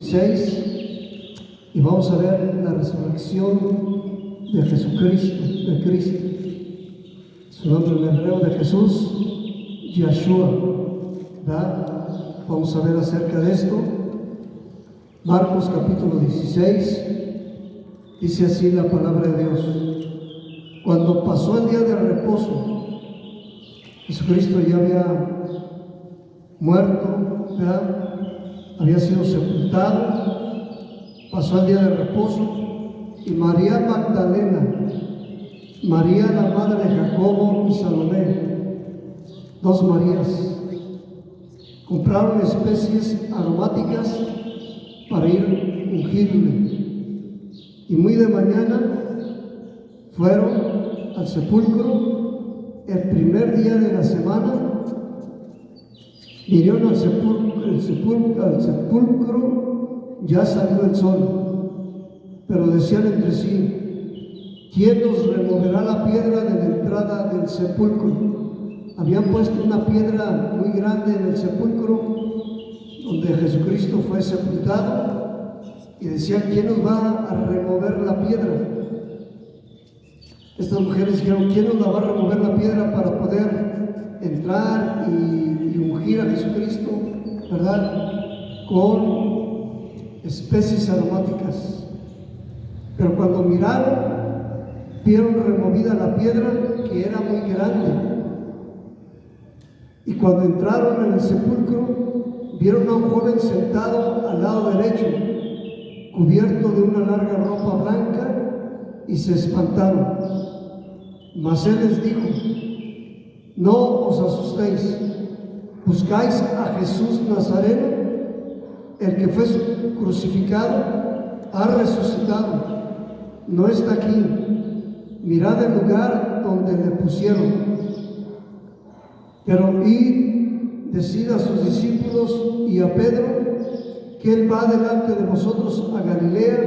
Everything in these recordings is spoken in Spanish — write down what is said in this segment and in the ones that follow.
6 y vamos a ver la resurrección de Jesucristo, de Cristo. Su nombre en hebreo de Jesús, Yeshua, ¿verdad? Vamos a ver acerca de esto. Marcos capítulo 16, dice así la palabra de Dios. Cuando pasó el día de reposo, Jesucristo ya había muerto, ¿verdad? Había sido sepultado, pasó el día de reposo, y María Magdalena, María la madre de Jacobo y Salomé, dos Marías, compraron especies aromáticas para ir ungirle, y muy de mañana fueron al sepulcro el primer día de la semana. Vinieron al sepulcro, ya salió el sol, pero decían entre sí: ¿quién nos removerá la piedra de la entrada del sepulcro? Habían puesto una piedra muy grande en el sepulcro donde Jesucristo fue sepultado, y decían: ¿quién nos va a remover la piedra? Estas mujeres dijeron: ¿quién nos la va a remover la piedra para poder entrar y ungir a Jesucristo, ¿verdad? Con especies aromáticas. Pero cuando miraron, vieron removida la piedra, que era muy grande. Y cuando entraron en el sepulcro, vieron a un joven sentado al lado derecho, cubierto de una larga ropa blanca, y se espantaron. Mas él les dijo: no os asustéis, buscáis a Jesús Nazareno, el que fue crucificado, ha resucitado, no está aquí, mirad el lugar donde le pusieron. Pero id, decid a sus discípulos y a Pedro que él va delante de vosotros a Galilea,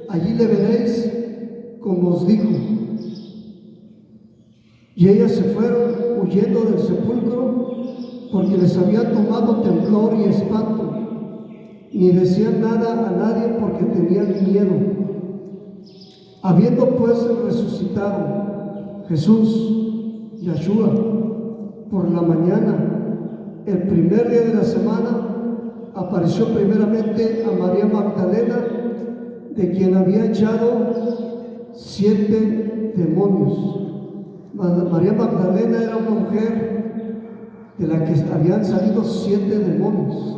allí le veréis como os dijo. Y ellas se fueron huyendo del sepulcro, porque les había tomado temblor y espanto, ni decían nada a nadie porque tenían miedo. Habiendo pues resucitado Jesús, Yeshua, por la mañana, el primer día de la semana, apareció primeramente a María Magdalena, de quien había echado 7 demonios. María Magdalena era una mujer de la que habían salido 7 demonios.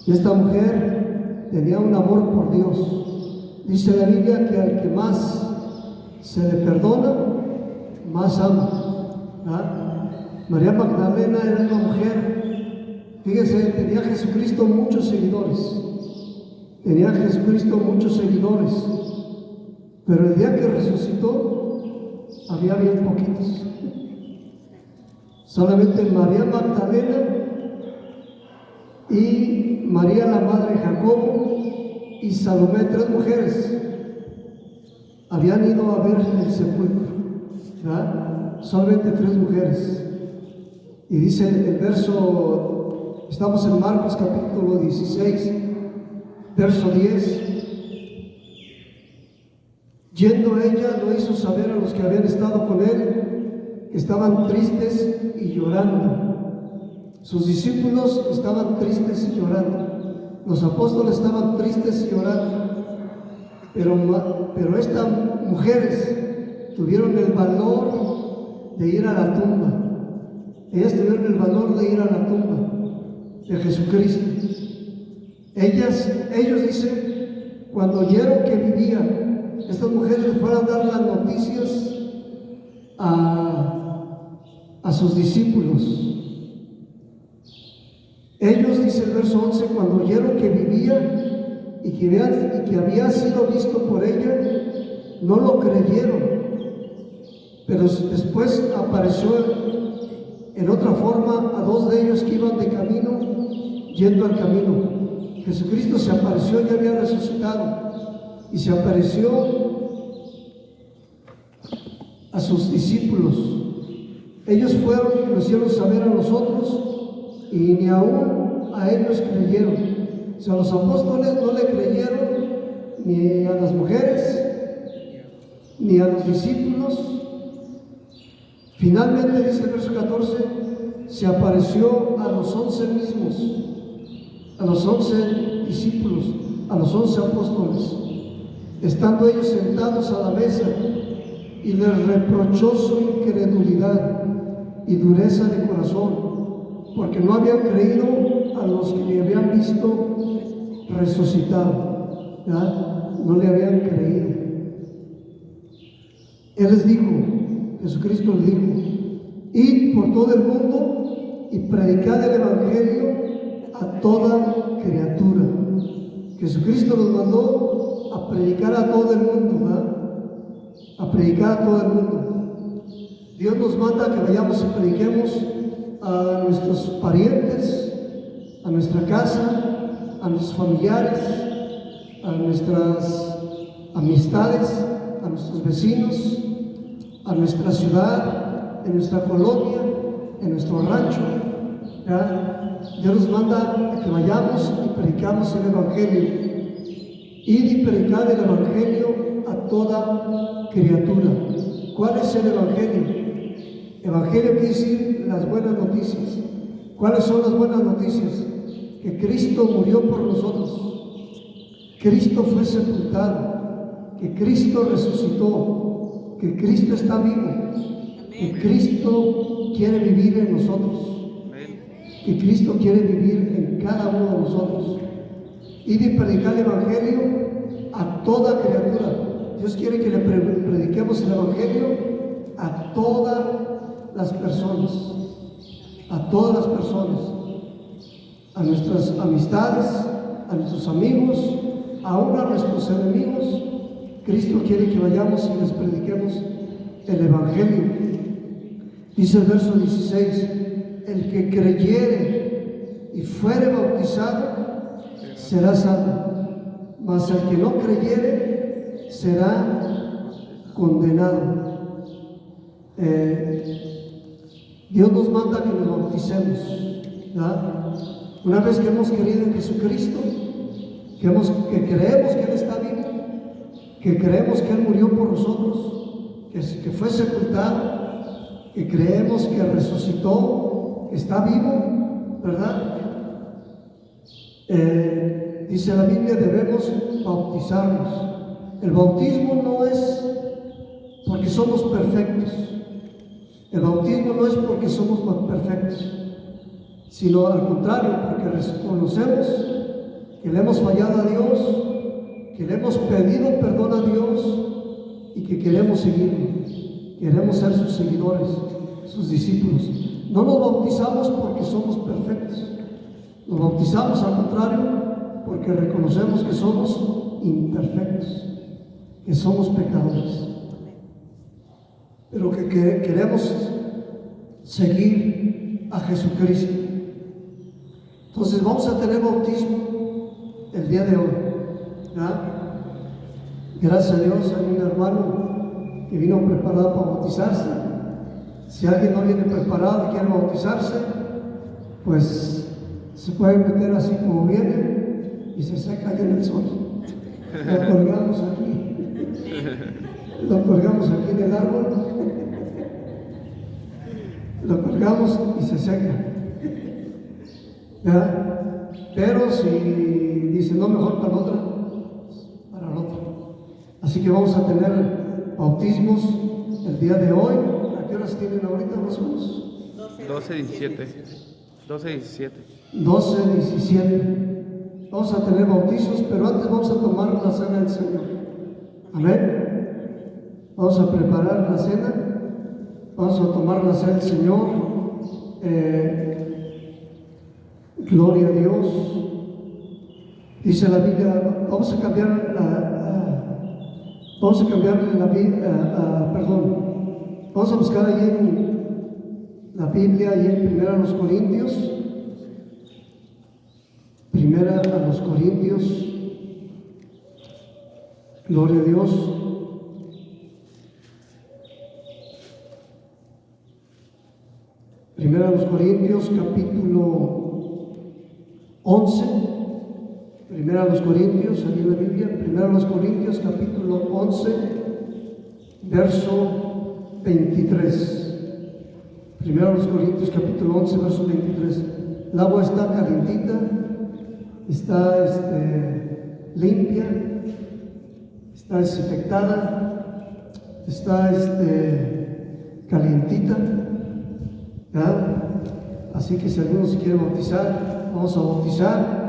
Y esta mujer tenía un amor por Dios. Dice la Biblia que al que más se le perdona, más ama, ¿verdad? María Magdalena era una mujer, fíjese, tenía a Jesucristo muchos seguidores. Tenía a Jesucristo muchos seguidores. Pero el día que resucitó, había bien poquitos. Solamente María Magdalena y María la madre de Jacobo y Salomé, 3 mujeres, habían ido a ver el sepulcro, ¿verdad? Solamente 3 mujeres. Y dice el verso, estamos en Marcos capítulo 16, verso 10. Yendo ella, lo hizo saber a los que habían estado con él, que estaban tristes y llorando. Sus discípulos estaban tristes y llorando. Los apóstoles estaban tristes y llorando. Pero estas mujeres tuvieron el valor de ir a la tumba. Ellas tuvieron el valor de ir a la tumba de Jesucristo. Ellos dicen, cuando oyeron que vivía, estas mujeres fueron a dar las noticias a sus discípulos. Ellos, dice el verso 11, cuando oyeron que vivía y que había sido visto por ella, no lo creyeron. Pero después apareció en otra forma a 2 de ellos que iban de camino, yendo al camino. Jesucristo se apareció, ya había resucitado, y se apareció a sus discípulos. Ellos fueron y lo hicieron saber a nosotros, y ni aún a ellos creyeron, O sea, los apóstoles no le creyeron ni a las mujeres, ni a los discípulos. Finalmente, dice el verso 14, se apareció a los 11 mismos, a los 11 discípulos, a los 11 apóstoles, estando ellos sentados a la mesa, y les reprochó su incredulidad y dureza de corazón, porque no habían creído a los que le habían visto resucitado, ¿verdad? No le habían creído. Él les dijo, Jesucristo les dijo, id por todo el mundo y predicad el Evangelio a toda criatura. Jesucristo nos mandó a predicar a todo el mundo, ¿verdad? A predicar a todo el mundo. Dios nos manda a que vayamos y prediquemos a nuestros parientes, a nuestra casa, a nuestros familiares, a nuestras amistades, a nuestros vecinos, a nuestra ciudad, en nuestra colonia, en nuestro rancho. ¿Ya? Dios nos manda a que vayamos y predicamos el Evangelio. Id y predicad el Evangelio a toda criatura. ¿Cuál es el Evangelio? Evangelio quiere decir las buenas noticias. ¿Cuáles son las buenas noticias? Que Cristo murió por nosotros, Cristo fue sepultado, que Cristo resucitó, que Cristo está vivo, que Cristo quiere vivir en nosotros, que Cristo quiere vivir en cada uno de nosotros. Ir y predicar el Evangelio a toda criatura. Dios quiere que le prediquemos el Evangelio a todas las personas, a todas las personas, a nuestras amistades, a nuestros amigos, aún a nuestros enemigos. Cristo quiere que vayamos y les prediquemos el Evangelio. Dice el verso 16, el que creyere y fuere bautizado será salvo, mas el que no creyere será condenado. Dios nos manda que nos bauticemos, ¿verdad? Una vez que hemos creído en Jesucristo, que creemos que Él está vivo, que creemos que Él murió por nosotros, que fue sepultado, que creemos que resucitó, que está vivo, ¿verdad? Dice la Biblia, debemos bautizarnos. El bautismo no es porque somos perfectos. El bautismo no es porque somos más perfectos, sino al contrario, porque reconocemos que le hemos fallado a Dios, que le hemos pedido perdón a Dios y que queremos seguirlo, queremos ser sus seguidores, sus discípulos. No nos bautizamos porque somos perfectos, nos bautizamos al contrario porque reconocemos que somos imperfectos, que somos pecadores, pero que queremos seguir a Jesucristo. Entonces vamos a tener bautismo el día de hoy, ¿verdad? Gracias a Dios hay un hermano que vino preparado para bautizarse. Si alguien no viene preparado y quiere bautizarse, pues se puede meter así como viene y se seca ahí en el sol. Lo colgamos aquí en el árbol, lo colgamos y se seca, ¿verdad? Pero si dice no, mejor para la otra, para la otra. Así que vamos a tener bautismos el día de hoy. ¿A qué horas tienen ahorita más o menos? 12:17. 12:17. Vamos a tener bautizos, pero antes vamos a tomar la cena del Señor. Amén. Vamos a preparar la cena, vamos a tomar la cena del Señor. Gloria a Dios. Dice la Biblia, vamos a cambiar la Biblia, vamos a buscar ahí en la Biblia, ahí en Primera a los Corintios. Primera a los Corintios. Gloria a Dios. Primera a los Corintios, capítulo 11, Primero a los Corintios, ahí en la Biblia, primero a los Corintios, capítulo 11, verso 23. Primero a los Corintios, capítulo 11, verso 23. El agua está calientita, está limpia, está desinfectada, está calientita, ¿verdad? Así que si alguno se quiere bautizar, vamos a bautizar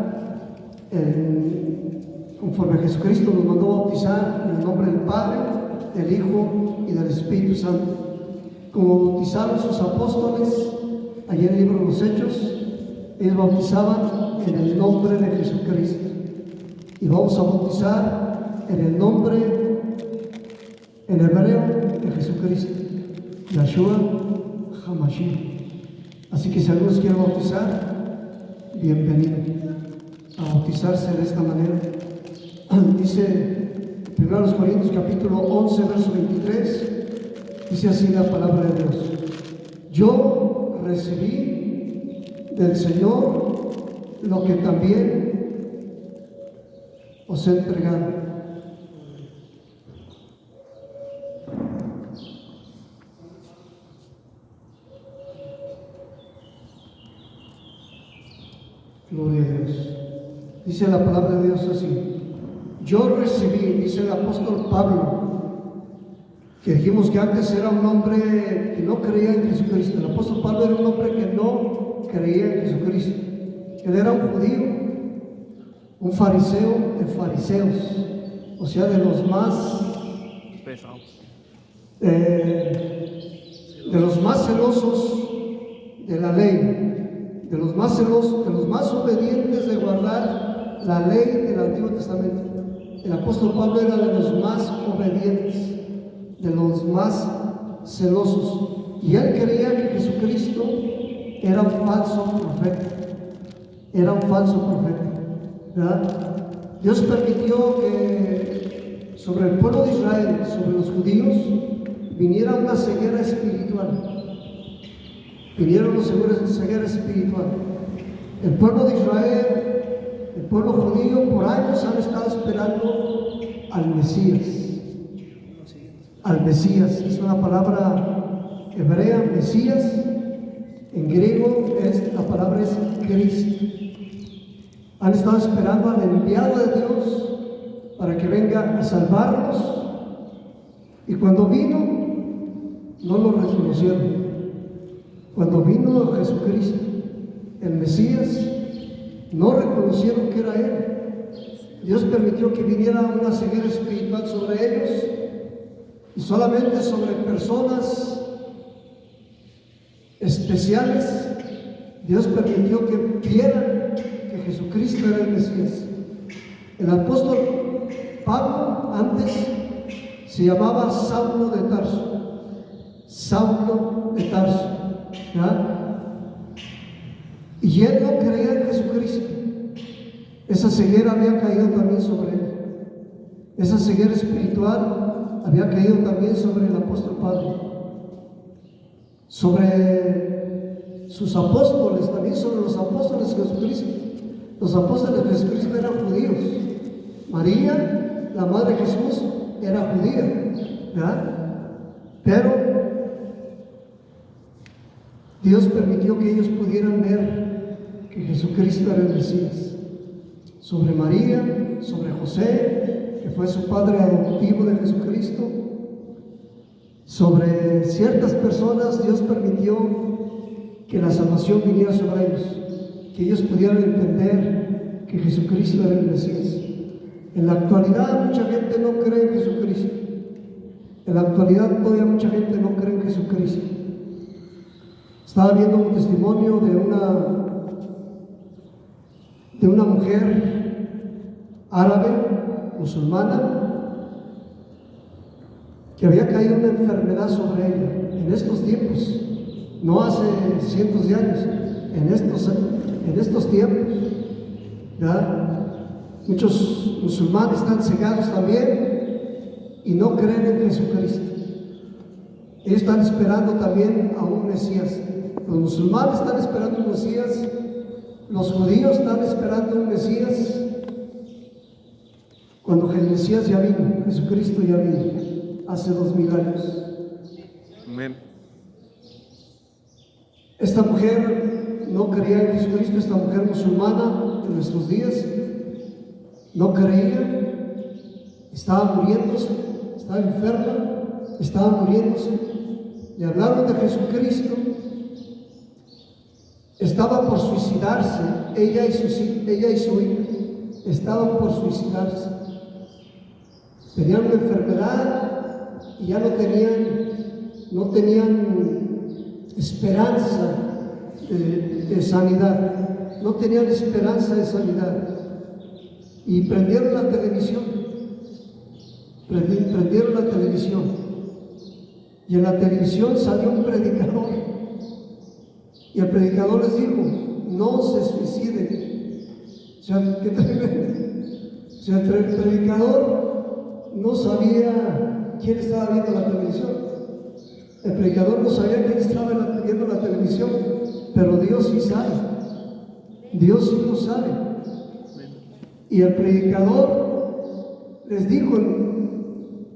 conforme Jesucristo nos mandó bautizar en el nombre del Padre, del Hijo y del Espíritu Santo. Como bautizaron sus apóstoles allí en el libro de los Hechos, ellos bautizaban en el nombre de Jesucristo. Y vamos a bautizar en el nombre, en hebreo, de Jesucristo, Yahshua HaMashiach. Así que si alguno se quiere bautizar, bienvenido a bautizarse de esta manera. Dice 1 Corintios capítulo 11, verso 23, dice así la palabra de Dios: yo recibí del Señor lo que también os he entregado. Gloria a Dios. Dice la palabra de Dios así: yo recibí, dice el apóstol Pablo, que dijimos que antes era un hombre que no creía en Jesucristo. El apóstol Pablo era un hombre que no creía en Jesucristo. Él era un judío, un fariseo de fariseos, o sea, de los más celosos de la ley, de los más celosos, de los más obedientes de guardar la ley del Antiguo Testamento. El apóstol Pablo era de los más obedientes, de los más celosos, y él creía que Jesucristo era un falso profeta. Era un falso profeta, ¿verdad? Dios permitió que sobre el pueblo de Israel, sobre los judíos, viniera una ceguera espiritual. Vinieron una ceguera espiritual. El pueblo de Israel, el pueblo judío, por años han estado esperando al Mesías. Al Mesías, es una palabra hebrea, Mesías. En griego la palabra es Cristo. Han estado esperando al enviado de Dios para que venga a salvarlos. Y cuando vino, no lo reconocieron. Cuando vino Jesucristo, el Mesías, no reconocieron que era Él. Dios permitió que viniera una ceguera espiritual sobre ellos, y solamente sobre personas especiales Dios permitió que vieran que Jesucristo era el Mesías. El apóstol Pablo antes se llamaba Saulo de Tarso. Saulo de Tarso, ¿verdad? Y él no creía en Jesucristo. Esa ceguera había caído también sobre él. Esa ceguera espiritual había caído también sobre el apóstol Pablo, sobre sus apóstoles, también sobre los apóstoles de Jesucristo. Los apóstoles de Jesucristo eran judíos. María, la madre de Jesús, era judía, ¿verdad? Pero Dios permitió que ellos pudieran ver que Jesucristo era el Mesías. Sobre María, sobre José, que fue su padre adoptivo de Jesucristo, sobre ciertas personas Dios permitió que la salvación viniera sobre ellos, que ellos pudieran entender que Jesucristo era el Mesías. En la actualidad mucha gente no cree en Jesucristo. En la actualidad todavía mucha gente no cree en Jesucristo. Estaba viendo un testimonio de una mujer árabe, musulmana, que había caído una enfermedad sobre ella en estos tiempos, no hace cientos de años, en estos tiempos, ¿verdad? Muchos musulmanes están cegados también y no creen en Jesucristo. Ellos están esperando también a un Mesías. Los musulmanes están esperando un Mesías, los judíos están esperando un Mesías, cuando el Mesías ya vino, Jesucristo ya vino, hace 2000 años. Amén. Esta mujer no creía en Jesucristo, esta mujer musulmana de nuestros días, no creía, estaba muriéndose, estaba enferma, estaba muriéndose. Le hablaron de Jesucristo, estaba por suicidarse, ella y su hija estaban por suicidarse. Tenían una enfermedad y ya no tenían esperanza de sanidad, no tenían esperanza de sanidad. Y prendieron la televisión, y en la televisión salió un predicador, y el predicador les dijo: no se suiciden. O sea, qué tremendo. O sea, el predicador no sabía quién estaba viendo la televisión. El predicador no sabía quién estaba viendo la televisión, pero Dios sí sabe. Dios sí lo sabe. Y el predicador les dijo,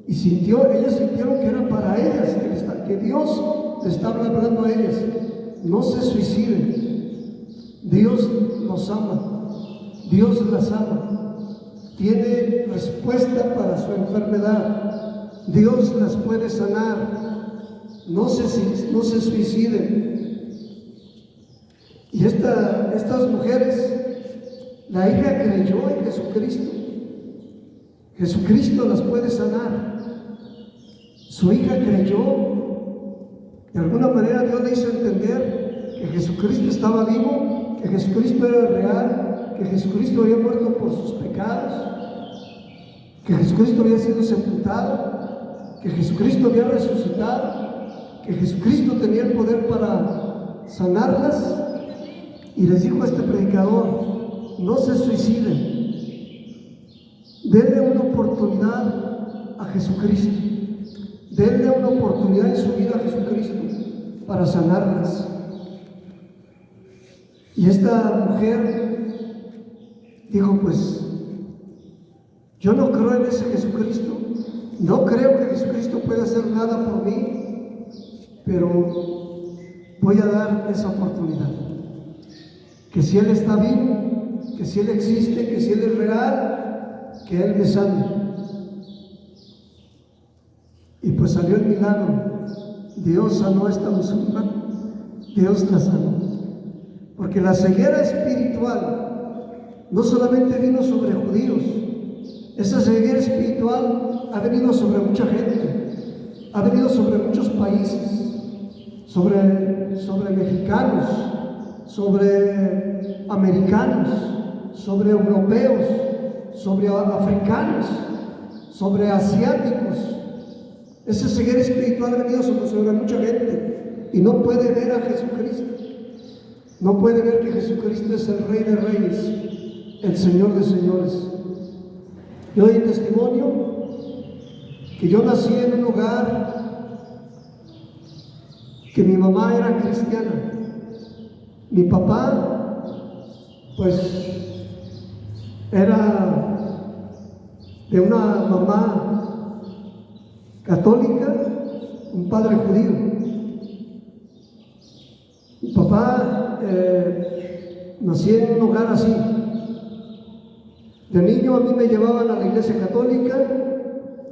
y ellas sintieron que era para ellas, que Dios les estaba hablando a ellas: no se suiciden, Dios los ama, Dios las ama, tiene respuesta para su enfermedad, Dios las puede sanar, no se suiciden. Y estas mujeres, la hija creyó en Jesucristo. Jesucristo las puede sanar. Su hija creyó. De alguna manera Dios le hizo entender que Jesucristo estaba vivo, que Jesucristo era real, que Jesucristo había muerto por sus pecados, que Jesucristo había sido sepultado, que Jesucristo había resucitado, que Jesucristo tenía el poder para sanarlas. Y les dijo a este predicador: no se suiciden, denle una oportunidad a Jesucristo, denle una oportunidad en su vida a Jesucristo para sanarlas. Y esta mujer dijo: pues yo no creo en ese Jesucristo, no creo que Jesucristo pueda hacer nada por mí, pero voy a dar esa oportunidad. Que si Él está vivo, que si Él existe, que si Él es real, que Él me sane. Y pues salió el milagro. Dios sanó a esta musulmana, Dios la sanó. Porque la ceguera espiritual no solamente vino sobre judíos, esa ceguera espiritual ha venido sobre mucha gente, ha venido sobre muchos países, sobre mexicanos, sobre americanos, sobre europeos, sobre africanos, sobre asiáticos. Esa ceguera espiritual ha venido sobre mucha gente y no puede ver a Jesucristo. No puede ver que Jesucristo es el Rey de Reyes, el Señor de Señores. Yo doy testimonio que yo nací en un hogar que mi mamá era cristiana. Mi papá, pues, era de una mamá católica, un padre judío. Mi papá nací en un hogar así. De niño a mí me llevaban a la iglesia católica,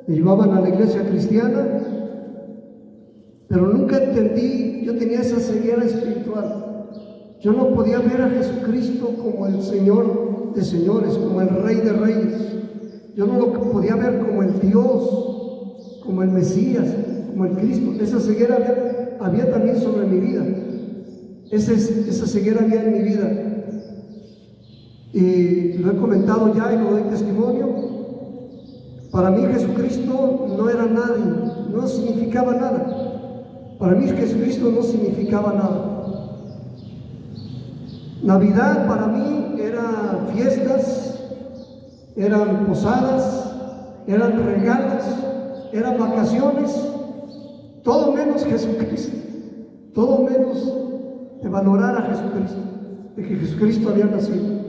me llevaban a la iglesia cristiana, pero nunca entendí, yo tenía esa ceguera espiritual. Yo no podía ver a Jesucristo como el Señor de señores, como el Rey de reyes. Yo no lo podía ver como el Dios, como el Mesías, como el Cristo. Esa ceguera había también sobre mi vida. Esa ceguera había en mi vida. Y lo he comentado ya y lo doy testimonio. Para mí Jesucristo no era nadie, no significaba nada. Para mí Jesucristo no significaba nada. Navidad para mí eran fiestas, eran posadas, eran regalos, eran vacaciones, todo menos Jesucristo, todo menos de valorar a Jesucristo, de que Jesucristo había nacido.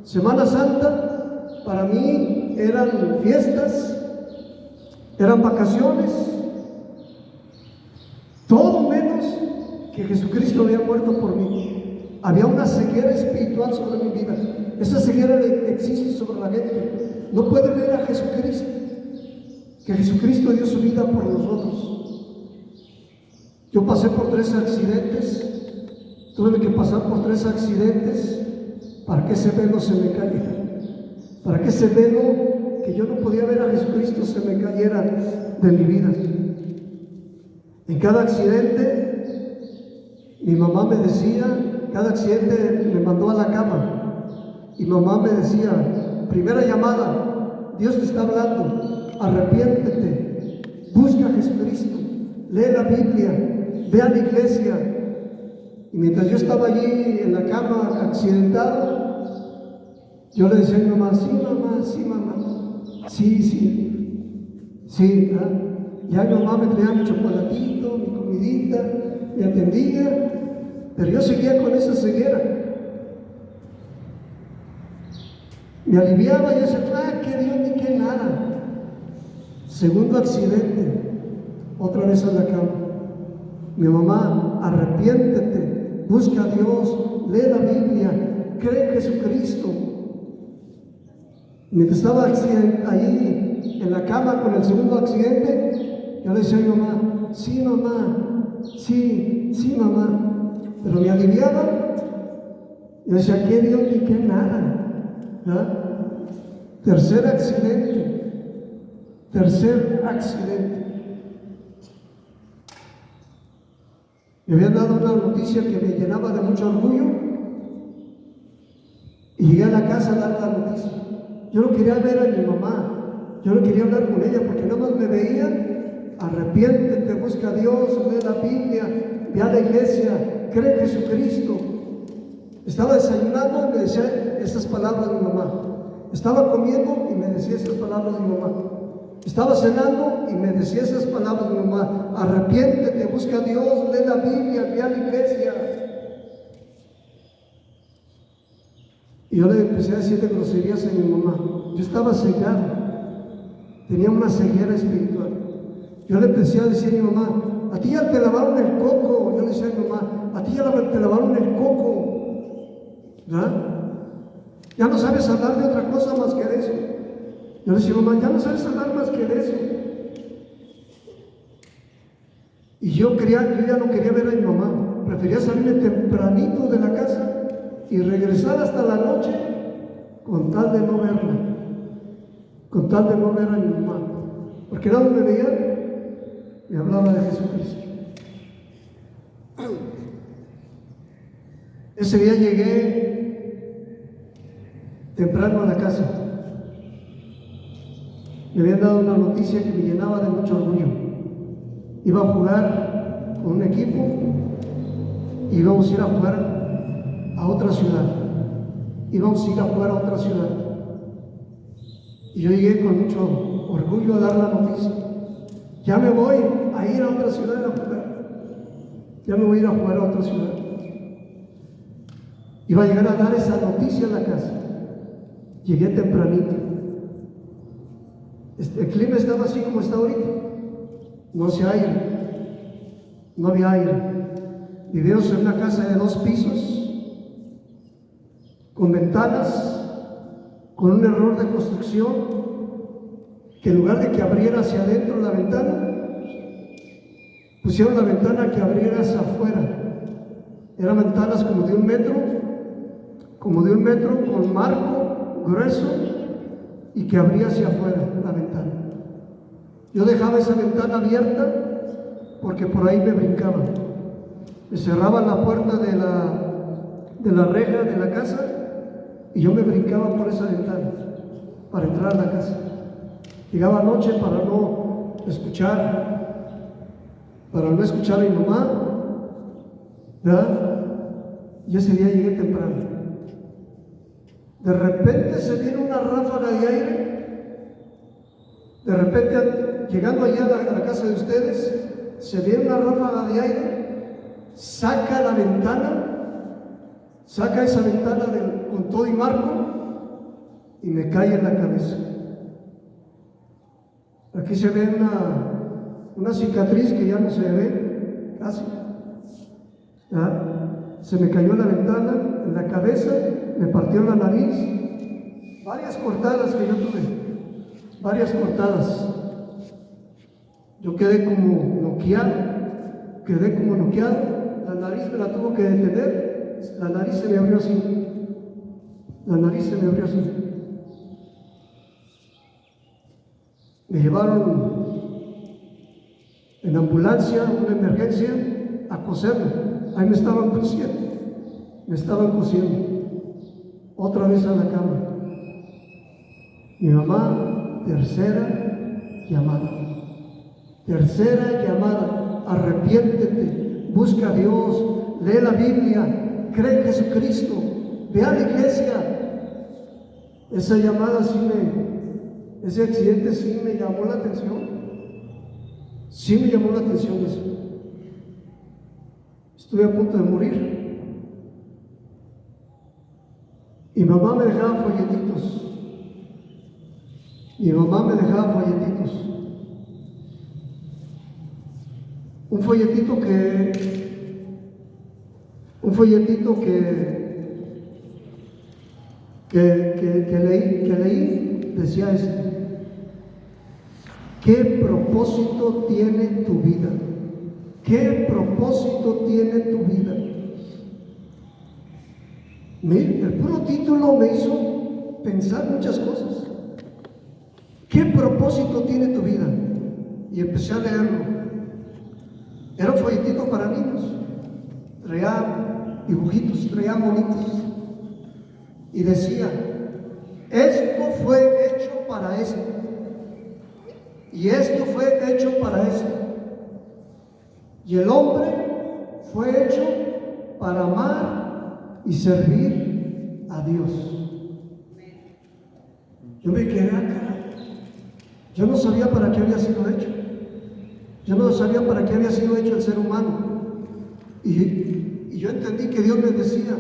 Semana Santa para mí eran fiestas, eran vacaciones, todo menos que Jesucristo había muerto por mí. Había una ceguera espiritual sobre mi vida. Esa ceguera existe sobre la gente. No puede ver a Jesucristo, que Jesucristo dio su vida por nosotros. Yo pasé por 3 accidentes, tuve que pasar por 3 accidentes para que ese velo se me cayera, para que ese velo que yo no podía ver a Jesucristo se me cayera de mi vida. En cada accidente, mi mamá me decía, cada accidente me mandó a la cama, y mamá me decía, primera llamada, Dios te está hablando, arrepiéntete, busca a Jesucristo, lee la Biblia, ve a la iglesia. Y mientras yo estaba allí en la cama accidentado, yo le decía a mi mamá, sí mamá, sí mamá, sí, ¿verdad? Ya mi mamá me traía mi chocolatito, mi comidita, me atendía, pero yo seguía con esa ceguera. Me aliviaba y yo decía, que Dios ni que nada. Segundo accidente, otra vez a la cama. Mi mamá, arrepiéntete, busca a Dios, lee la Biblia, cree en Jesucristo. Mientras estaba ahí en la cama con el segundo accidente, yo le decía a mi mamá, sí mamá, pero me aliviaba. Yo decía, que Dios ni que nada, ¿verdad? Tercer accidente. Me habían dado una noticia que me llenaba de mucho orgullo y llegué a la casa a dar la noticia. Yo no quería ver a mi mamá, yo no quería hablar con ella porque nada más me veía, arrepiéntete, busca a Dios, lee la Biblia, ve a la iglesia, cree en Jesucristo. Estaba desayunando y me decía esas palabras de mi mamá. Estaba comiendo y me decía esas palabras de mi mamá. Estaba cenando y me decía esas palabras de mi mamá. Arrepiéntete, busca a Dios, lee la Biblia, ve a la iglesia. Y yo le empecé a decir de groserías a mi mamá. Yo estaba cegado, tenía una ceguera espiritual. Yo le empecé a decir a mi mamá, a ti ya te lavaron el coco. Yo le decía a mi mamá, a ti ya te lavaron el coco, ¿verdad? Ya no sabes hablar de otra cosa más que de eso. Yo le decía, mamá, ya no sabes hablar más que de eso. Y yo ya no quería ver a mi mamá. Prefería salirme tempranito de la casa y regresar hasta la noche con tal de no verla, con tal de no ver a mi mamá. Porque nada me veía, me hablaba de Jesucristo. Ese día llegué temprano a la casa. Me habían dado una noticia que me llenaba de mucho orgullo. Iba a jugar con un equipo y íbamos a ir a jugar a otra ciudad. Y yo llegué con mucho orgullo a dar la noticia. Ya me voy a ir a otra ciudad a jugar. Ya me voy a ir a jugar a otra ciudad. Iba a llegar a dar esa noticia en la casa. Llegué tempranito. El clima estaba así como está ahorita. No hacía aire. No había aire. Vivíamos en una casa de 2 pisos, con ventanas, con un error de construcción, que en lugar de que abriera hacia adentro la ventana, pusieron la ventana que abriera hacia afuera. Eran ventanas como de 1 metro, con marco grueso y que abría hacia afuera la ventana. Yo dejaba esa ventana abierta porque por ahí me brincaban. Me cerraban la puerta de la reja de la casa y yo me brincaba por esa ventana para entrar a la casa. Llegaba anoche para no escuchar a mi mamá, ¿verdad? Y ese día llegué temprano. De repente se viene una ráfaga de aire. De repente, llegando allá a la casa de ustedes, se viene una ráfaga de aire, saca esa ventana con todo y marco y me cae en la cabeza. Aquí se ve una cicatriz que ya no se ve casi. Se me cayó en la ventana, en la cabeza, me partió la nariz. Varias cortadas que yo tuve, varias cortadas. Yo quedé como noqueado, la nariz me la tuvo que detener, la nariz se me abrió así, Me llevaron en ambulancia, una emergencia, a coserme, ahí me estaban cosiendo, otra vez a la cama. Mi mamá, tercera llamada, arrepiéntete, busca a Dios, lee la Biblia, cree en Jesucristo, ve a la iglesia. Esa llamada ese accidente sí me llamó la atención, eso. Estuve a punto de morir. Y mamá me dejaba folletitos. Un folletito que leí decía esto: ¿qué propósito tiene tu vida? ¿Qué propósito tiene tu vida? El puro título me hizo pensar muchas cosas. ¿Qué propósito tiene tu vida? Y empecé a leerlo. Era un folletito para niños. Traía dibujitos, traía monitos. Y decía: esto fue hecho para esto. Y esto fue hecho para esto. Y el hombre fue hecho para amar y servir a Dios. Yo me quedé acá. Yo no sabía para qué había sido hecho. Yo no sabía para qué había sido hecho el ser humano. Y yo entendí que Dios me decía: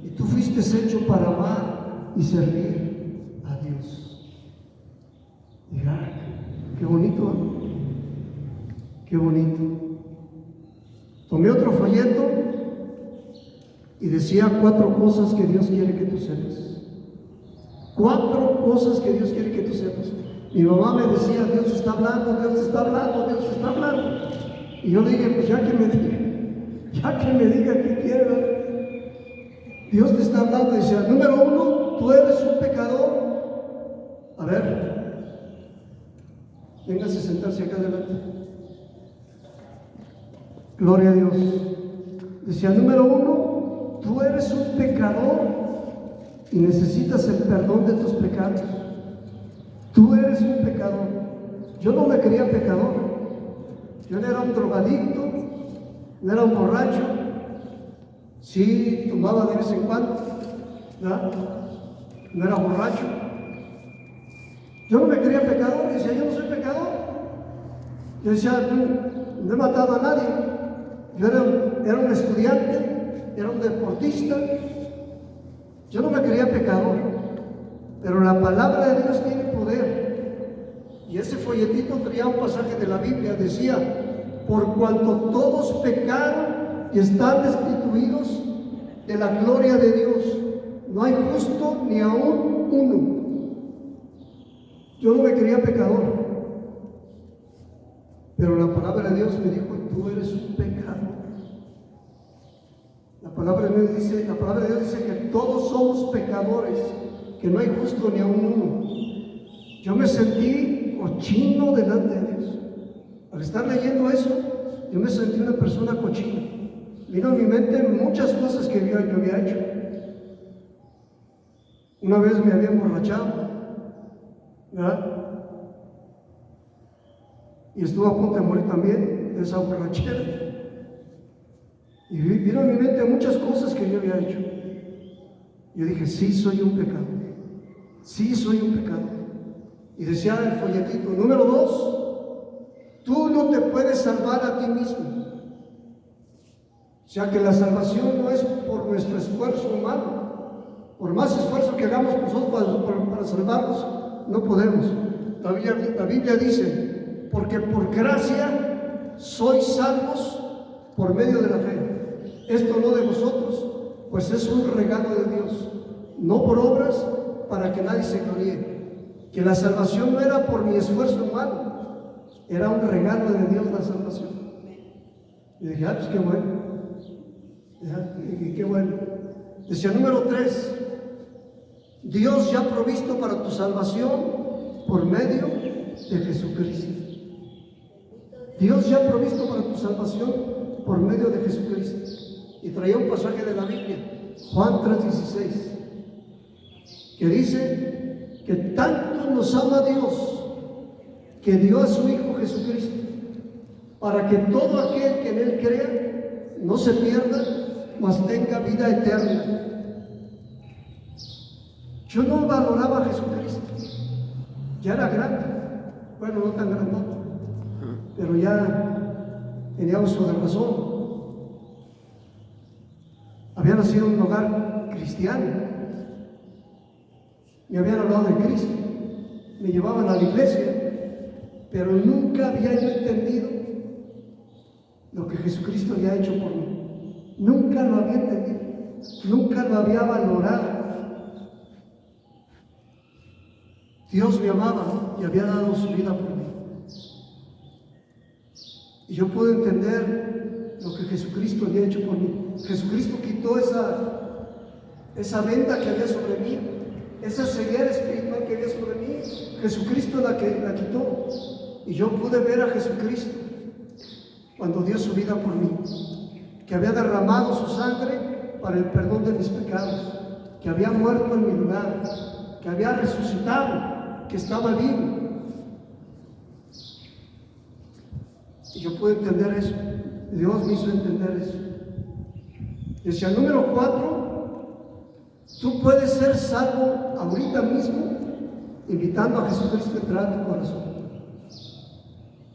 y tú fuiste hecho para amar y servir a Dios. Y qué bonito, ¿eh? Qué bonito. Tomé otro folleto y decía 4 cosas que Dios quiere que tú sepas. 4 cosas que Dios quiere que tú sepas. Mi mamá me decía: Dios te está hablando, Dios te está hablando, Dios te está hablando. Y yo dije: pues ya que me diga qué quiere. Dios te está hablando. Y decía: número 1, tú eres un pecador. A ver, véngase a sentarse acá adelante. Gloria a Dios. Decía: número 1, tú eres un pecador y necesitas el perdón de tus pecados. Tú eres un pecador. Yo no me creía pecador. Yo no era un drogadicto, no era un borracho. Sí, tomaba de vez en cuando, ¿verdad? No era borracho. Yo no me creía pecador. Decía: yo no soy pecador. Yo decía: no he matado a nadie. Yo era un estudiante, era un deportista. Yo no me creía pecador. Pero la palabra de Dios tiene poder. Y ese folletito traía un pasaje de la Biblia. Decía: por cuanto todos pecaron y están destituidos de la gloria de Dios, no hay justo ni aún uno. Yo no me creía pecador, pero la palabra de Dios me dijo: tú eres un pecador. La palabra de Dios dice que todos somos pecadores, que no hay justo ni aún uno. Yo me sentí cochino delante de Dios. Al estar leyendo eso, yo me sentí una persona cochina. Vino a mi mente muchas cosas que yo había hecho. Una vez me había emborrachado, ¿verdad? Y estuve a punto de morir también de esa borrachera. Y vino a mi mente muchas cosas que yo había hecho. Yo dije: sí, soy un pecador. Sí, soy un pecador. Y decía el folletito: número 2, tú no te puedes salvar a ti mismo. O sea que la salvación no es por nuestro esfuerzo humano. Por más esfuerzo que hagamos nosotros para salvarnos, no podemos. La Biblia dice, porque por gracia sois salvos por medio de la fe. Esto no de vosotros, pues es un regalo de Dios, no por obras, para que nadie se gloríe. Que la salvación no era por mi esfuerzo humano, era un regalo de Dios la salvación. Y dije, pues qué bueno. Y qué bueno. Decía número 3, Dios ya ha provisto para tu salvación por medio de Jesucristo. Dios ya ha provisto para tu salvación por medio de Jesucristo. Y traía un pasaje de la Biblia, Juan 3:16, que dice que tanto nos ama Dios que dio a su Hijo Jesucristo para que todo aquel que en Él crea no se pierda, mas tenga vida eterna. Yo no valoraba a Jesucristo, ya era grande, bueno, no tan grandote, pero ya tenía uso de razón. Había nacido en un hogar cristiano, me habían hablado de Cristo, me llevaban a la iglesia, pero nunca había yo entendido lo que Jesucristo había hecho por mí. Nunca lo había entendido, nunca lo había valorado. Dios me amaba y había dado su vida por mí. Y yo pude entender lo que Jesucristo había hecho por mí. Jesucristo quitó esa venda que había sobre mí, esa ceguera espiritual que había sobre mí. Jesucristo la quitó. Y yo pude ver a Jesucristo cuando dio su vida por mí, que había derramado su sangre para el perdón de mis pecados, que había muerto en mi lugar, que había resucitado, que estaba vivo. Y yo pude entender eso. Dios me hizo entender eso. Decía, número 4, tú puedes ser salvo ahorita mismo invitando a Jesucristo a entrar a tu corazón.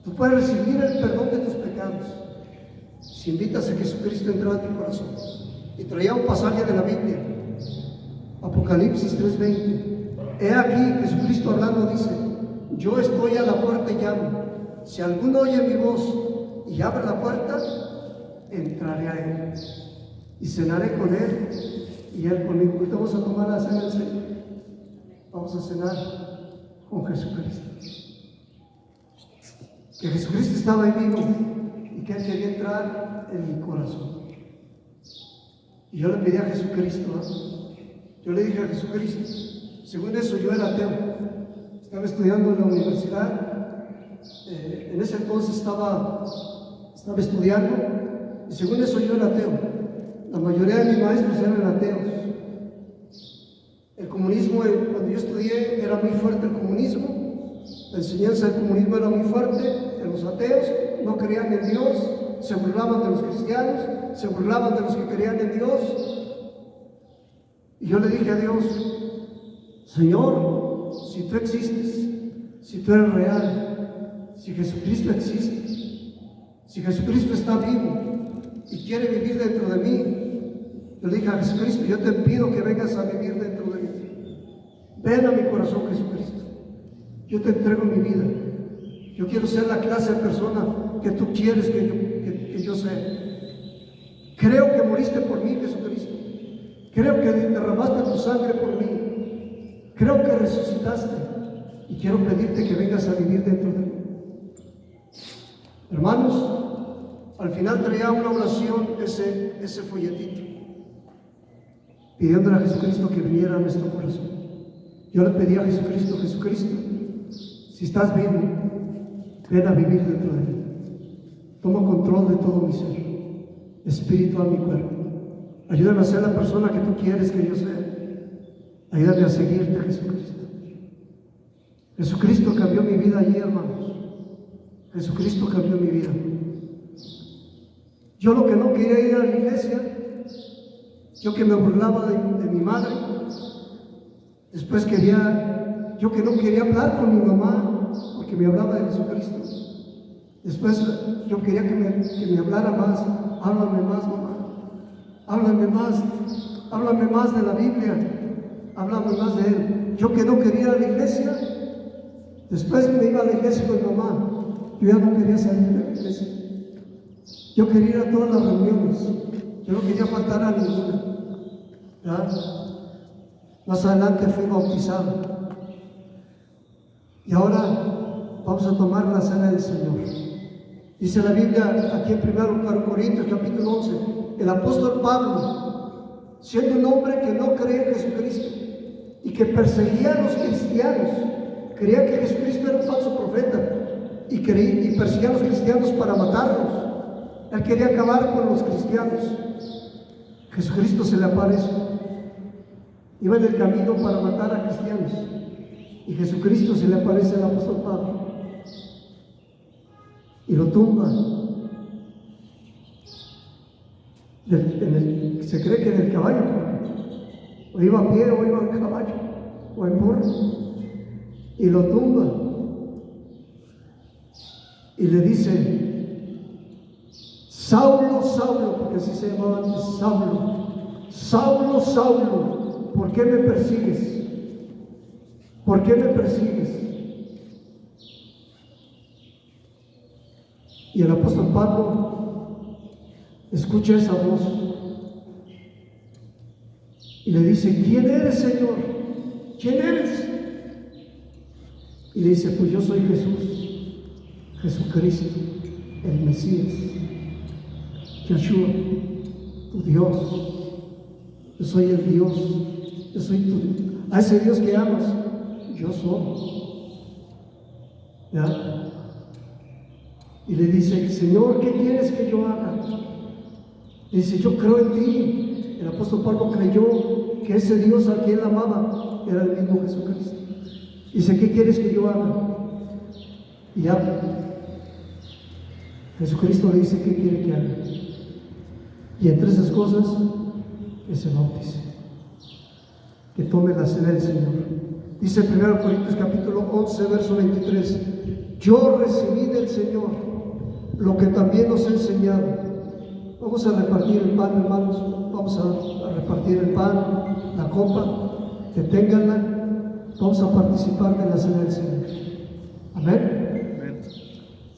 Tú puedes recibir el perdón de tus pecados si invitas a Jesucristo a entrar a tu corazón. Y traía un pasaje de la Biblia, Apocalipsis 3:20. He aquí, Jesucristo hablando dice, yo estoy a la puerta y llamo. Si alguno oye mi voz y abre la puerta, entraré a él y cenaré con él y él conmigo. Ahorita vamos a tomar la cena del Señor. Vamos a cenar con Jesucristo. Que Jesucristo estaba ahí vivo y que Él quería entrar en mi corazón. Y yo le pedí a Jesucristo, yo le dije a Jesucristo, según eso yo era ateo, estaba estudiando en la universidad, en ese entonces estaba estudiando, y según eso yo era ateo. La mayoría de mis maestros eran ateos. El comunismo, cuando yo estudié, era muy fuerte el comunismo. La enseñanza del comunismo era muy fuerte. Los ateos no creían en Dios, se burlaban de los cristianos, se burlaban de los que creían en Dios. Y yo le dije a Dios, Señor, si tú existes, si tú eres real, si Jesucristo existe, si Jesucristo está vivo y quiere vivir dentro de mí, yo le dije a Jesucristo, yo te pido que vengas a vivir dentro de mí. Ven a mi corazón, Jesucristo. Yo te entrego mi vida. Yo quiero ser la clase de persona que tú quieres que yo sea. Creo que moriste por mí, Jesucristo. Creo que derramaste tu sangre por mí. Creo que resucitaste. Y quiero pedirte que vengas a vivir dentro de mí. Hermanos, al final traía una oración, ese folletito, pidiéndole a Jesucristo que viniera a nuestro corazón. Yo le pedí a Jesucristo, Jesucristo, si estás vivo, ven a vivir dentro de mí. Toma control de todo mi ser, espiritual, mi cuerpo. Ayúdame a ser la persona que tú quieres que yo sea. Ayúdame a seguirte, Jesucristo. Jesucristo cambió mi vida allí, hermanos. Jesucristo cambió mi vida. Yo lo que no quería ir a la iglesia, yo que me burlaba de mi madre, después yo que no quería hablar con mi mamá porque me hablaba de Jesucristo. Después yo quería que me hablara más. Háblame más, mamá. Háblame más de la Biblia. Háblame más de Él. Yo que no quería ir a la iglesia, Después me iba a la iglesia con mi mamá. Yo ya no quería salir de la iglesia. Yo quería ir a todas las reuniones. Yo no quería faltar a ninguna. ¿Ya? Más adelante fui bautizado. Y ahora vamos a tomar la cena del Señor. Dice la Biblia aquí en 1 Corintios capítulo 11, el apóstol Pablo, siendo un hombre que no creía en Jesucristo y que perseguía a los cristianos, creía que Jesucristo era un falso profeta y perseguía a los cristianos para matarlos. Él quería acabar con los cristianos. Jesucristo se le aparece. Iba en el camino para matar a cristianos y Jesucristo se le aparece al apóstol Pablo y lo tumba. Se cree que en el caballo, o iba a pie o iba en caballo o en burro, y lo tumba y le dice: Saulo, Saulo, porque así se llamaba antes, Saulo, Saulo, Saulo, ¿por qué me persigues? ¿Por qué me persigues? Y el apóstol Pablo escucha esa voz y le dice: ¿quién eres, Señor? ¿Quién eres? Y le dice: pues yo soy Jesús, Jesucristo, el Mesías, Yeshua, tu Dios. Yo soy el Dios, yo soy a ese Dios que amas, yo soy. ¿Ya? Y le dice: Señor, ¿qué quieres que yo haga? Le dice: yo creo en ti. El apóstol Pablo creyó que ese Dios a quien él amaba era el mismo Jesucristo. Dice: ¿qué quieres que yo haga? Y habla. Jesucristo le dice: ¿qué quiere que haga? Y entre esas cosas, que se bautice, que tome la cena del Señor. Dice 1 Corintios capítulo 11, verso 23: yo recibí del Señor lo que también os he enseñado. Vamos a repartir el pan, hermanos. Vamos a repartir el pan, la copa, deténganla. Vamos a participar de la cena del Señor. Amén.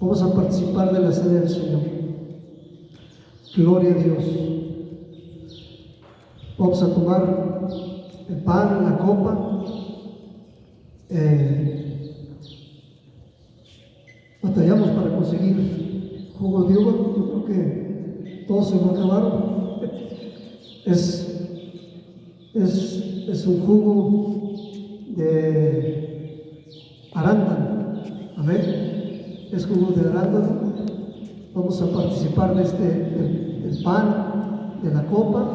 Vamos a participar de la cena del Señor. Gloria a Dios. Vamos a tomar el pan, la copa. Batallamos para conseguir jugo de uva. Yo creo que todos se lo acabaron. Es un jugo de arándano. Amén. Es jugo de arándano. Vamos a participar del pan, de la copa,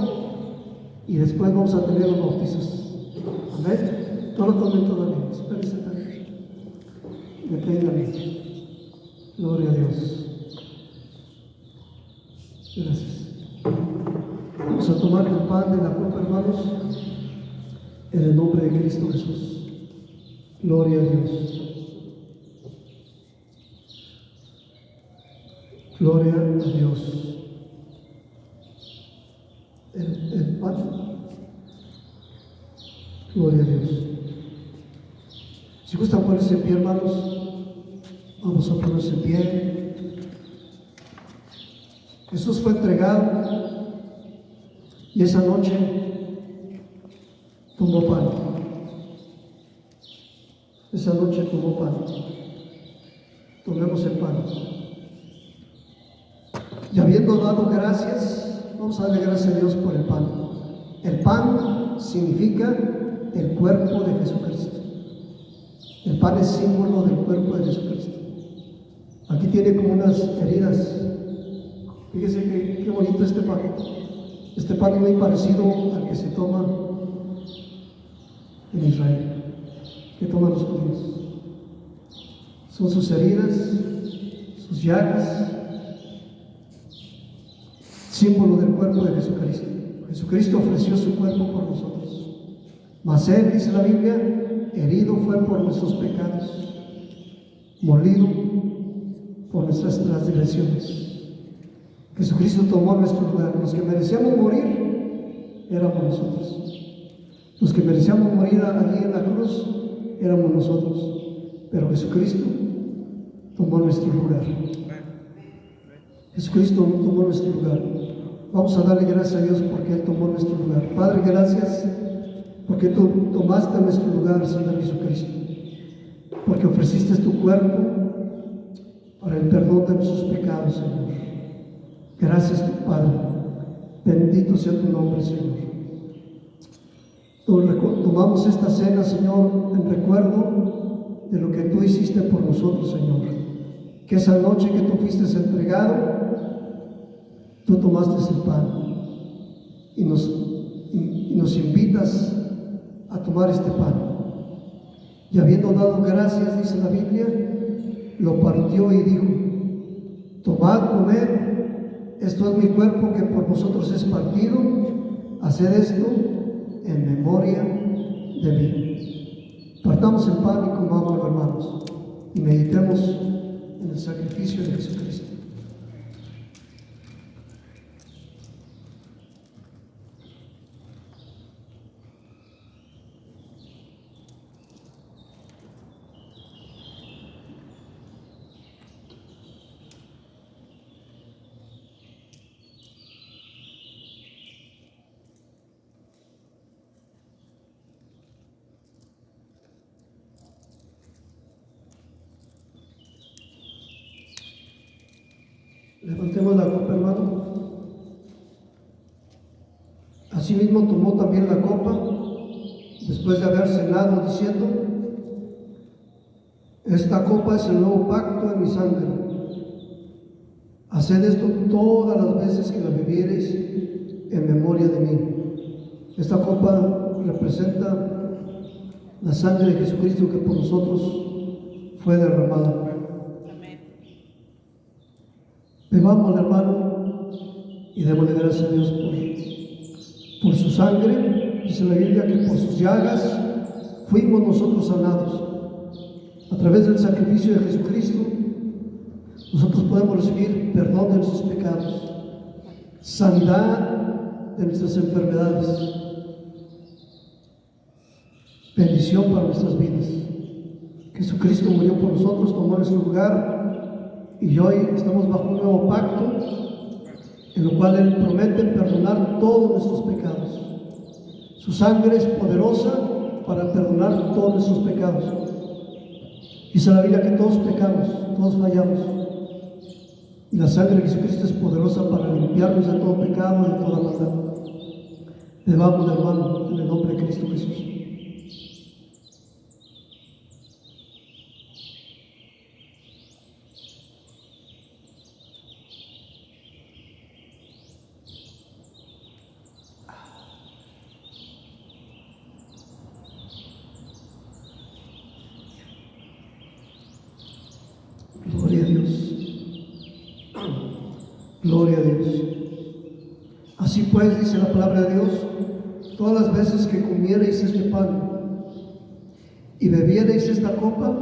y después vamos a tener los bautizos. Amén. No lo tomen todavía. Espérense también. Deténganme. Gloria a Dios. Gracias. Vamos a tomar el pan de la copa, hermanos, en el nombre de Cristo Jesús. Gloria a Dios. Gloria a Dios. El pan. Gloria a Dios. Si gustan ponerse en pie, hermanos, vamos a ponerse en pie. Jesús fue entregado y esa noche tomó pan. Esa noche tomó pan. Tomemos el pan. Y habiendo dado gracias, vamos a darle gracias a Dios por el pan. El pan significa el cuerpo de Jesucristo. El pan es símbolo del cuerpo de Jesucristo. Aquí tiene como unas heridas. Fíjese qué bonito este pan. Este pan es muy parecido al que se toma en Israel, que toman los judíos. Son sus heridas, sus llagas, símbolo del cuerpo de Jesucristo. Jesucristo ofreció su cuerpo por nosotros. Mas Él, dice la Biblia, herido fue por nuestros pecados, molido por nuestras transgresiones. Jesucristo tomó nuestro lugar. Los que merecíamos morir éramos nosotros. Los que merecíamos morir allí en la cruz éramos nosotros. pero Jesucristo tomó nuestro lugar. Jesucristo tomó nuestro lugar. Vamos a darle gracias a Dios porque Él tomó nuestro lugar. Padre, gracias porque tú tomaste nuestro lugar, Señor Jesucristo, porque ofreciste tu cuerpo para el perdón de nuestros pecados, Señor. Gracias, tu Padre. Bendito sea tu nombre, Señor. Tomamos esta cena, Señor, en recuerdo de lo que tú hiciste por nosotros, Señor. Que esa noche que tú fuiste entregado, tú tomaste el pan y nos invitas a tomar este pan. Y habiendo dado gracias, dice la Biblia, lo partió y dijo: tomad, comed, esto es mi cuerpo que por vosotros es partido, haced esto en memoria de mí. Partamos el pan y comamos, hermanos, y meditemos en el sacrificio de Jesucristo. Levantemos la copa, hermano. Asimismo tomó también la copa después de haber cenado, diciendo: esta copa es el nuevo pacto en mi sangre. Haced esto todas las veces que la bebiereis en memoria de mí. Esta copa representa la sangre de Jesucristo que por nosotros fue derramada. Bebamos, hermano, y démosle gracias a Dios por su sangre. Dice la Biblia que por sus llagas fuimos nosotros sanados. A través del sacrificio de Jesucristo, nosotros podemos recibir perdón de nuestros pecados, sanidad de nuestras enfermedades, bendición para nuestras vidas. Jesucristo murió por nosotros, tomó nuestro lugar. Y hoy estamos bajo un nuevo pacto, en lo cual Él promete perdonar todos nuestros pecados. Su sangre es poderosa para perdonar todos nuestros pecados. Dice la Biblia que todos pecamos, todos fallamos. Y la sangre de Jesucristo es poderosa para limpiarnos de todo pecado y de toda maldad. Bebamos, hermano, en el nombre de Cristo Jesús. Gloria a Dios. Gloria a Dios. Así pues, dice la palabra de Dios: todas las veces que comiereis este pan y bebiereis esta copa,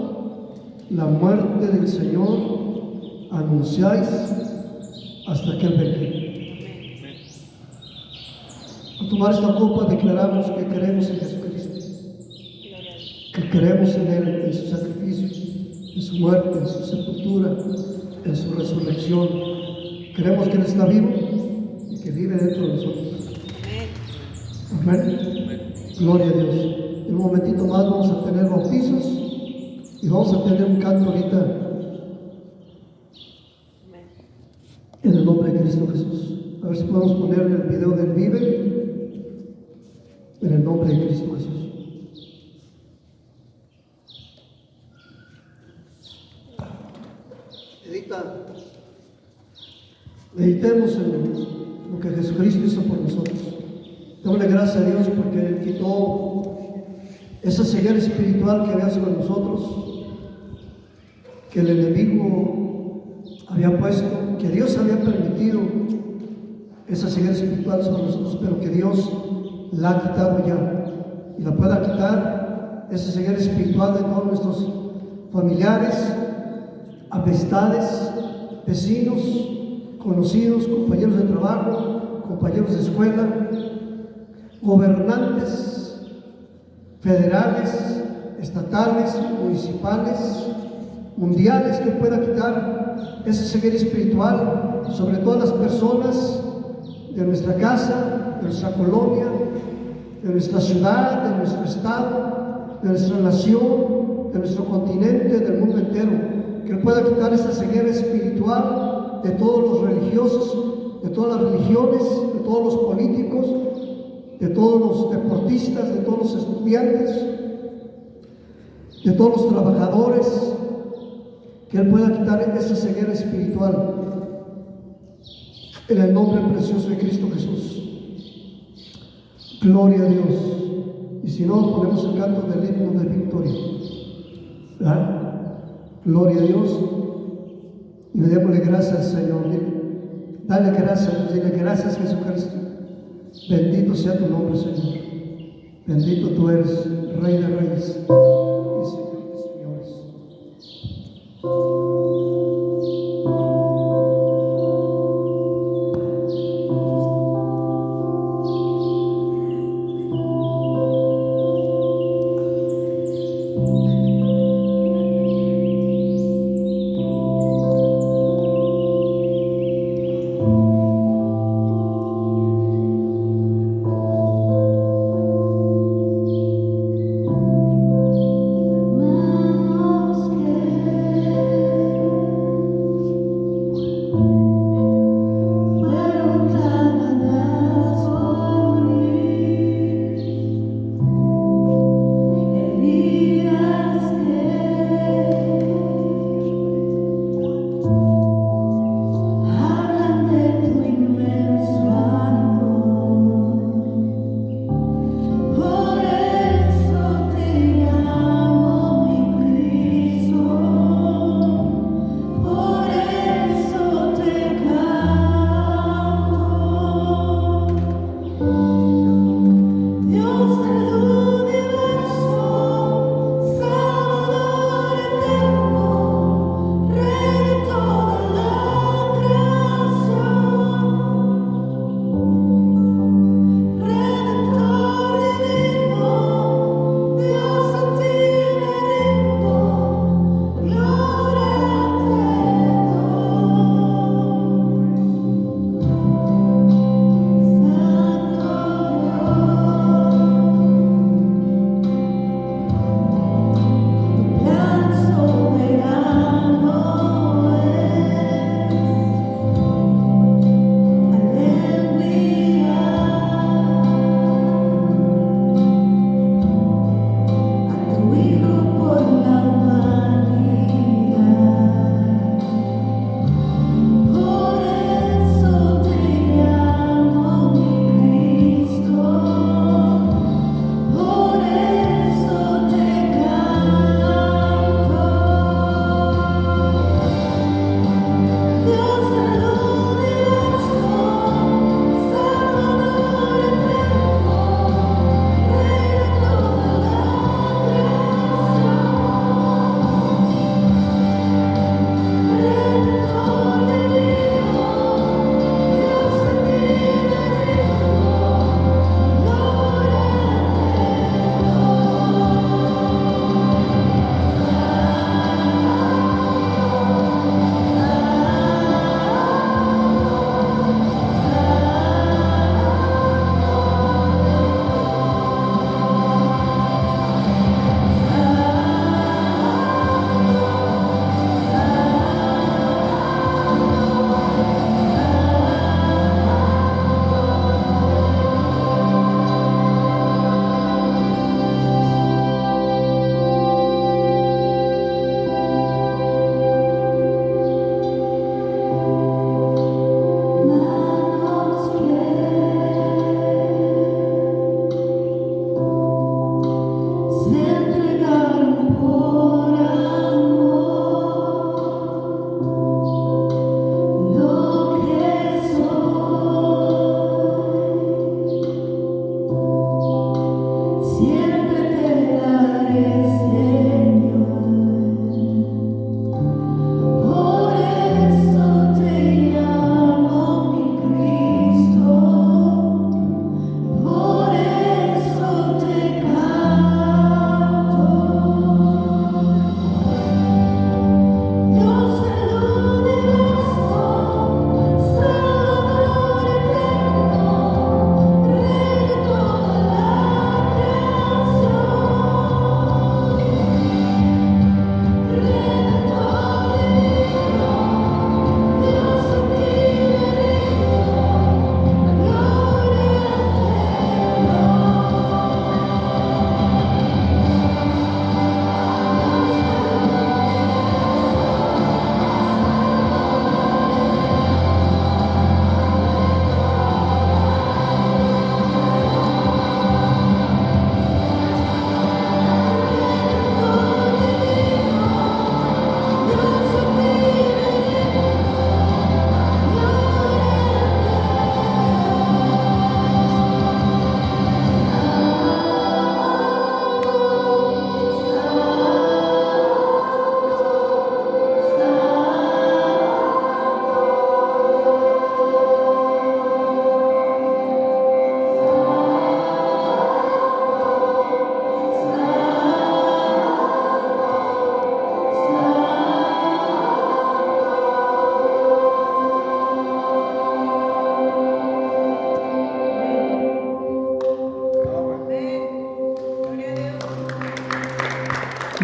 la muerte del Señor anunciáis hasta que Él venga. Al tomar esta copa declaramos que creemos en Jesucristo, que creemos en Él, en su sacrificio, en su muerte, en su sepultura, en su resurrección. Creemos que Él está vivo y que vive dentro de nosotros. Amén. Gloria a Dios. En un momentito más vamos a tener bautizos y vamos a tener un canto ahorita en el nombre de Cristo Jesús. A ver si podemos poner el video del Vive en el nombre de Cristo Jesús. Meditemos en lo que Jesucristo hizo por nosotros. Démosle gracias a Dios porque Él quitó esa ceguera espiritual que había sobre nosotros, que el enemigo había puesto, que Dios había permitido esa ceguera espiritual sobre nosotros, pero que Dios la ha quitado ya y la pueda quitar, esa ceguera espiritual de todos nuestros familiares, amistades, vecinos, conocidos, compañeros de trabajo, compañeros de escuela, gobernantes federales, estatales, municipales, mundiales, que pueda quitar esa ceguera espiritual sobre todas las personas de nuestra casa, de nuestra colonia, de nuestra ciudad, de nuestro estado, de nuestra nación, de nuestro continente, del mundo entero. Que Él pueda quitar esa ceguera espiritual de todos los religiosos, de todas las religiones, de todos los políticos, de todos los deportistas, de todos los estudiantes, de todos los trabajadores. Que Él pueda quitar esa ceguera espiritual en el nombre precioso de Cristo Jesús. Gloria a Dios. Y si no, ponemos el canto del himno de victoria. ¿verdad? Gloria a Dios. Y le démosle gracias al Señor. Dale gracias, dile gracias Jesucristo. Bendito sea tu nombre, Señor. Bendito tú eres, Rey de Reyes y Señor de Señores. Más que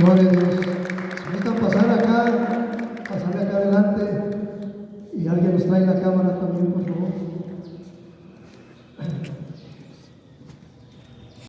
Gloria a Dios.